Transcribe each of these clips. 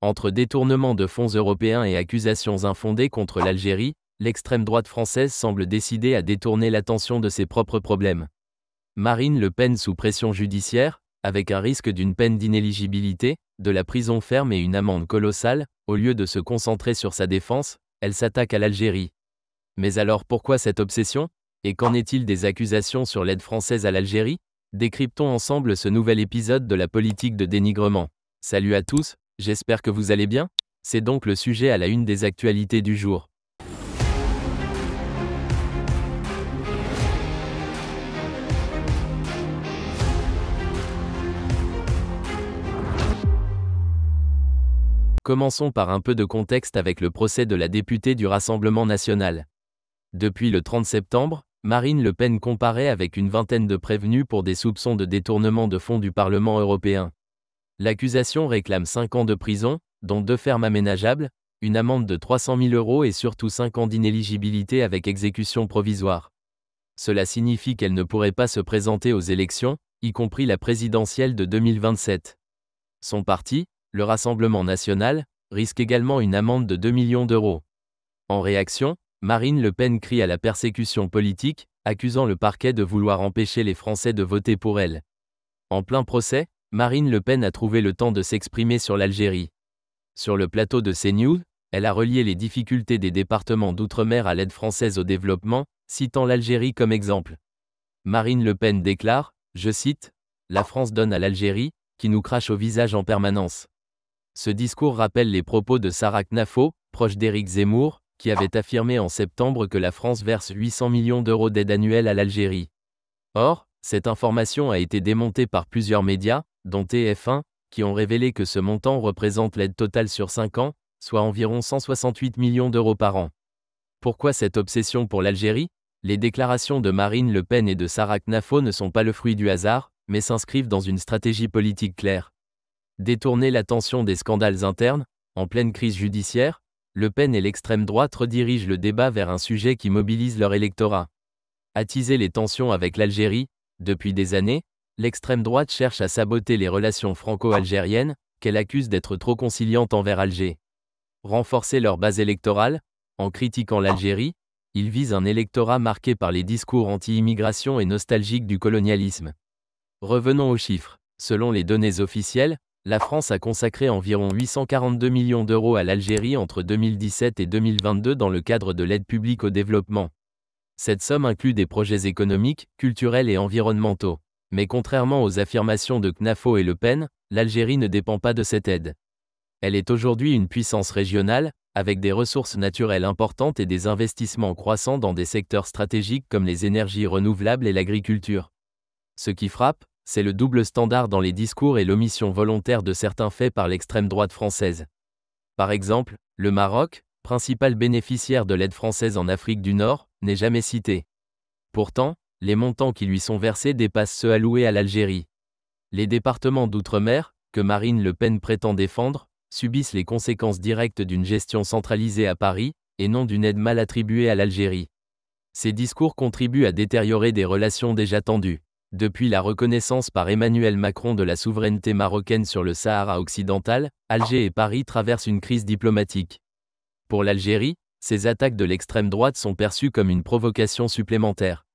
Entre détournement de fonds européens et accusations infondées contre l'Algérie, l'extrême droite française semble décidée à détourner l'attention de ses propres problèmes. Marine Le Pen sous pression judiciaire, avec un risque d'une peine d'inéligibilité, de la prison ferme et une amende colossale, au lieu de se concentrer sur sa défense, elle s'attaque à l'Algérie. Mais alors pourquoi cette obsession? Et qu'en est-il des accusations sur l'aide française à l'Algérie? Décryptons ensemble ce nouvel épisode de la politique de dénigrement. Salut à tous, j'espère que vous allez bien. C'est donc le sujet à la une des actualités du jour. Commençons par un peu de contexte avec le procès de la députée du Rassemblement national. Depuis le 30 septembre, Marine Le Pen comparaît avec une vingtaine de prévenus pour des soupçons de détournement de fonds du Parlement européen. L'accusation réclame 5 ans de prison, dont 2 fermes aménageables, une amende de 300 000 € et surtout 5 ans d'inéligibilité avec exécution provisoire. Cela signifie qu'elle ne pourrait pas se présenter aux élections, y compris la présidentielle de 2027. Son parti, le Rassemblement national, risque également une amende de 2 millions d'euros. En réaction, Marine Le Pen crie à la persécution politique, accusant le parquet de vouloir empêcher les Français de voter pour elle. En plein procès, Marine Le Pen a trouvé le temps de s'exprimer sur l'Algérie. Sur le plateau de CNews, elle a relié les difficultés des départements d'outre-mer à l'aide française au développement, citant l'Algérie comme exemple. Marine Le Pen déclare, je cite, « La France donne à l'Algérie, qui nous crache au visage en permanence ». Ce discours rappelle les propos de Sarah Knafo, proche d'Éric Zemmour, qui avait affirmé en septembre que la France verse 800 millions d'euros d'aide annuelle à l'Algérie. Or, cette information a été démontée par plusieurs médias, dont TF1, qui ont révélé que ce montant représente l'aide totale sur 5 ans, soit environ 168 millions d'euros par an. Pourquoi cette obsession pour l'Algérie? Les déclarations de Marine Le Pen et de Sarah Knafo ne sont pas le fruit du hasard, mais s'inscrivent dans une stratégie politique claire. Détourner l'attention des scandales internes, en pleine crise judiciaire, Le Pen et l'extrême droite redirigent le débat vers un sujet qui mobilise leur électorat. Attiser les tensions avec l'Algérie, depuis des années, l'extrême droite cherche à saboter les relations franco-algériennes, qu'elle accuse d'être trop conciliantes envers Alger. Renforcer leur base électorale, en critiquant l'Algérie, ils visent un électorat marqué par les discours anti-immigration et nostalgiques du colonialisme. Revenons aux chiffres. Selon les données officielles, la France a consacré environ 842 millions d'euros à l'Algérie entre 2017 et 2022 dans le cadre de l'aide publique au développement. Cette somme inclut des projets économiques, culturels et environnementaux. Mais contrairement aux affirmations de Knafo et Le Pen, l'Algérie ne dépend pas de cette aide. Elle est aujourd'hui une puissance régionale, avec des ressources naturelles importantes et des investissements croissants dans des secteurs stratégiques comme les énergies renouvelables et l'agriculture. Ce qui frappe, c'est le double standard dans les discours et l'omission volontaire de certains faits par l'extrême droite française. Par exemple, le Maroc, principal bénéficiaire de l'aide française en Afrique du Nord, n'est jamais cité. Pourtant, les montants qui lui sont versés dépassent ceux alloués à l'Algérie. Les départements d'outre-mer, que Marine Le Pen prétend défendre, subissent les conséquences directes d'une gestion centralisée à Paris, et non d'une aide mal attribuée à l'Algérie. Ces discours contribuent à détériorer des relations déjà tendues. Depuis la reconnaissance par Emmanuel Macron de la souveraineté marocaine sur le Sahara occidental, Alger et Paris traversent une crise diplomatique. Pour l'Algérie, ces attaques de l'extrême droite sont perçues comme une provocation supplémentaire.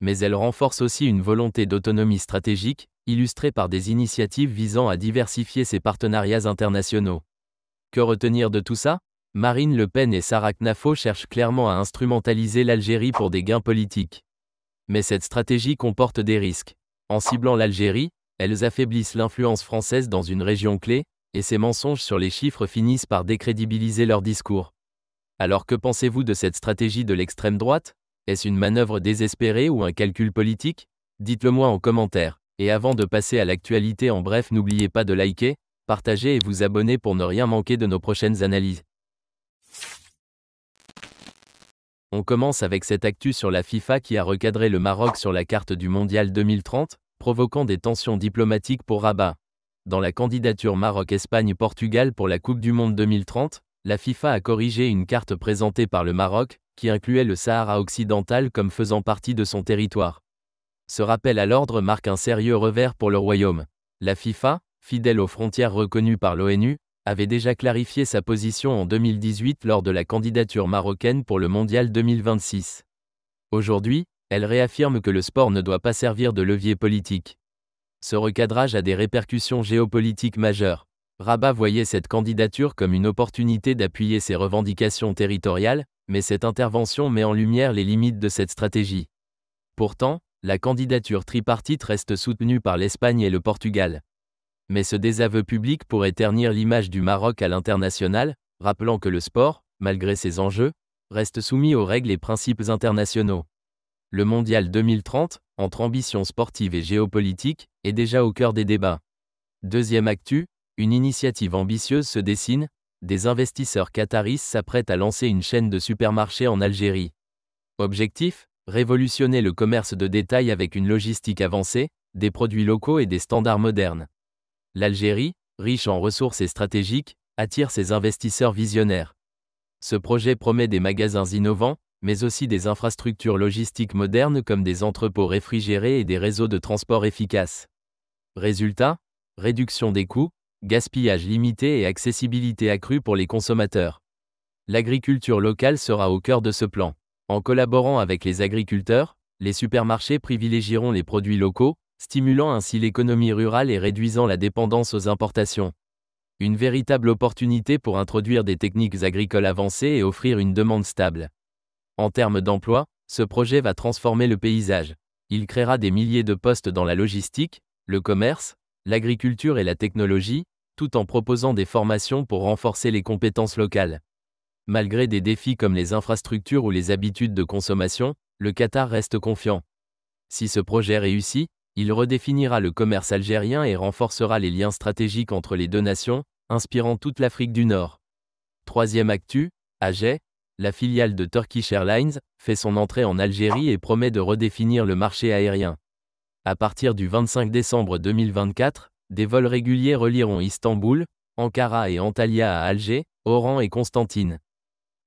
Mais elles renforcent aussi une volonté d'autonomie stratégique, illustrée par des initiatives visant à diversifier ses partenariats internationaux. Que retenir de tout ça? Marine Le Pen et Sarah Knafo cherchent clairement à instrumentaliser l'Algérie pour des gains politiques. Mais cette stratégie comporte des risques. En ciblant l'Algérie, elles affaiblissent l'influence française dans une région clé, et ces mensonges sur les chiffres finissent par décrédibiliser leur discours. Alors que pensez-vous de cette stratégie de l'extrême droite? Est-ce une manœuvre désespérée ou un calcul politique? Dites-le moi en commentaire. Et avant de passer à l'actualité en bref, n'oubliez pas de liker, partager et vous abonner pour ne rien manquer de nos prochaines analyses. On commence avec cette actu sur la FIFA qui a recadré le Maroc sur la carte du Mondial 2030, provoquant des tensions diplomatiques pour Rabat. Dans la candidature Maroc-Espagne-Portugal pour la Coupe du Monde 2030, la FIFA a corrigé une carte présentée par le Maroc, qui incluait le Sahara occidental comme faisant partie de son territoire. Ce rappel à l'ordre marque un sérieux revers pour le royaume. La FIFA, fidèle aux frontières reconnues par l'ONU, avait déjà clarifié sa position en 2018 lors de la candidature marocaine pour le Mondial 2026. Aujourd'hui, elle réaffirme que le sport ne doit pas servir de levier politique. Ce recadrage a des répercussions géopolitiques majeures. Rabat voyait cette candidature comme une opportunité d'appuyer ses revendications territoriales, mais cette intervention met en lumière les limites de cette stratégie. Pourtant, la candidature tripartite reste soutenue par l'Espagne et le Portugal. Mais ce désaveu public pourrait ternir l'image du Maroc à l'international, rappelant que le sport, malgré ses enjeux, reste soumis aux règles et principes internationaux. Le Mondial 2030, entre ambition sportive et géopolitique, est déjà au cœur des débats. Deuxième actu, une initiative ambitieuse se dessine, des investisseurs qataris s'apprêtent à lancer une chaîne de supermarchés en Algérie. Objectif, révolutionner le commerce de détail avec une logistique avancée, des produits locaux et des standards modernes. L'Algérie, riche en ressources et stratégique, attire ses investisseurs visionnaires. Ce projet promet des magasins innovants, mais aussi des infrastructures logistiques modernes comme des entrepôts réfrigérés et des réseaux de transport efficaces. Résultat, réduction des coûts, gaspillage limité et accessibilité accrue pour les consommateurs. L'agriculture locale sera au cœur de ce plan. En collaborant avec les agriculteurs, les supermarchés privilégieront les produits locaux, stimulant ainsi l'économie rurale et réduisant la dépendance aux importations. Une véritable opportunité pour introduire des techniques agricoles avancées et offrir une demande stable. En termes d'emploi, ce projet va transformer le paysage. Il créera des milliers de postes dans la logistique, le commerce, l'agriculture et la technologie, tout en proposant des formations pour renforcer les compétences locales. Malgré des défis comme les infrastructures ou les habitudes de consommation, le Qatar reste confiant. Si ce projet réussit, il redéfinira le commerce algérien et renforcera les liens stratégiques entre les deux nations, inspirant toute l'Afrique du Nord. Troisième actu, AGE, la filiale de Turkish Airlines, fait son entrée en Algérie et promet de redéfinir le marché aérien. À partir du 25 décembre 2024, des vols réguliers relieront Istanbul, Ankara et Antalya à Alger, Oran et Constantine.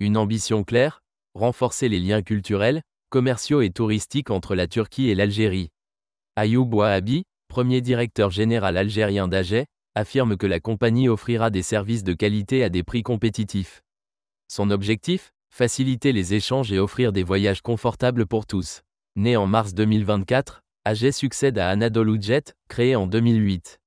Une ambition claire, renforcer les liens culturels, commerciaux et touristiques entre la Turquie et l'Algérie. Ayoub Wahabi, premier directeur général algérien d'AGE, affirme que la compagnie offrira des services de qualité à des prix compétitifs. Son objectif, faciliter les échanges et offrir des voyages confortables pour tous. Né en mars 2024, AGE succède à Anadolu Jet, créé en 2008.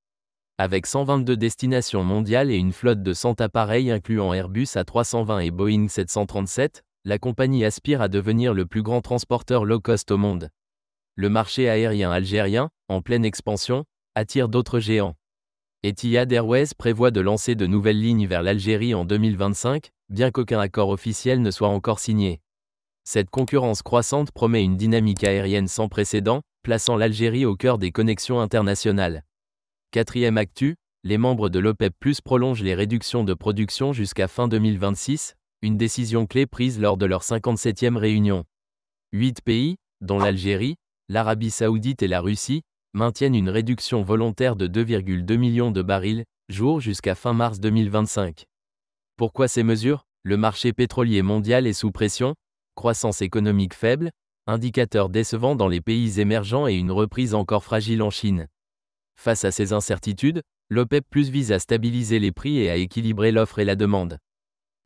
Avec 122 destinations mondiales et une flotte de 100 appareils incluant Airbus A320 et Boeing 737, la compagnie aspire à devenir le plus grand transporteur low-cost au monde. Le marché aérien algérien, en pleine expansion, attire d'autres géants. Etihad Airways prévoit de lancer de nouvelles lignes vers l'Algérie en 2025, bien qu'aucun accord officiel ne soit encore signé. Cette concurrence croissante promet une dynamique aérienne sans précédent, plaçant l'Algérie au cœur des connexions internationales. Quatrième actu, les membres de l'OPEP+ prolongent les réductions de production jusqu'à fin 2026, une décision clé prise lors de leur 57e réunion. 8 pays, dont l'Algérie, l'Arabie Saoudite et la Russie, maintiennent une réduction volontaire de 2,2 millions de barils, jour jusqu'à fin mars 2025. Pourquoi ces mesures ? Le marché pétrolier mondial est sous pression, croissance économique faible, indicateurs décevants dans les pays émergents et une reprise encore fragile en Chine. Face à ces incertitudes, l'OPEP+ vise à stabiliser les prix et à équilibrer l'offre et la demande.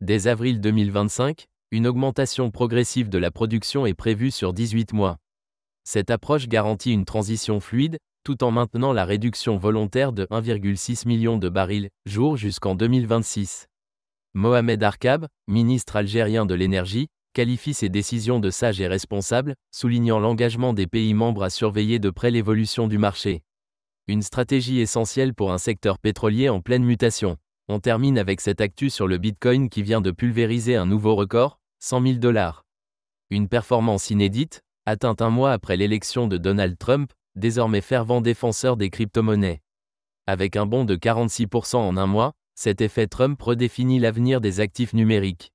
Dès avril 2025, une augmentation progressive de la production est prévue sur 18 mois. Cette approche garantit une transition fluide, tout en maintenant la réduction volontaire de 1,6 million de barils, jour jusqu'en 2026. Mohamed Arkab, ministre algérien de l'énergie, qualifie ces décisions de sages et responsables, soulignant l'engagement des pays membres à surveiller de près l'évolution du marché. Une stratégie essentielle pour un secteur pétrolier en pleine mutation. On termine avec cette actu sur le Bitcoin qui vient de pulvériser un nouveau record, 100 000 $. Une performance inédite, atteinte un mois après l'élection de Donald Trump, désormais fervent défenseur des crypto-monnaies. Avec un bond de 46% en un mois, cet effet Trump redéfinit l'avenir des actifs numériques.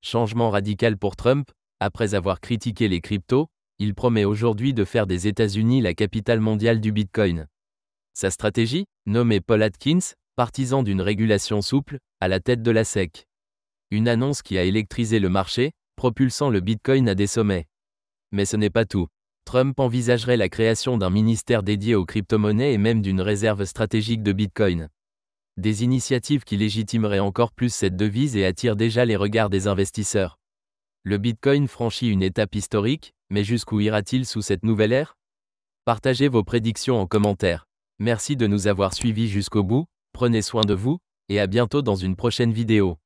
Changement radical pour Trump, après avoir critiqué les cryptos, il promet aujourd'hui de faire des États-Unis la capitale mondiale du Bitcoin. Sa stratégie, nommée Paul Atkins, partisan d'une régulation souple, à la tête de la SEC. Une annonce qui a électrisé le marché, propulsant le Bitcoin à des sommets. Mais ce n'est pas tout. Trump envisagerait la création d'un ministère dédié aux crypto-monnaies et même d'une réserve stratégique de Bitcoin. Des initiatives qui légitimeraient encore plus cette devise et attirent déjà les regards des investisseurs. Le Bitcoin franchit une étape historique, mais jusqu'où ira-t-il sous cette nouvelle ère? Partagez vos prédictions en commentaire. Merci de nous avoir suivis jusqu'au bout, prenez soin de vous, et à bientôt dans une prochaine vidéo.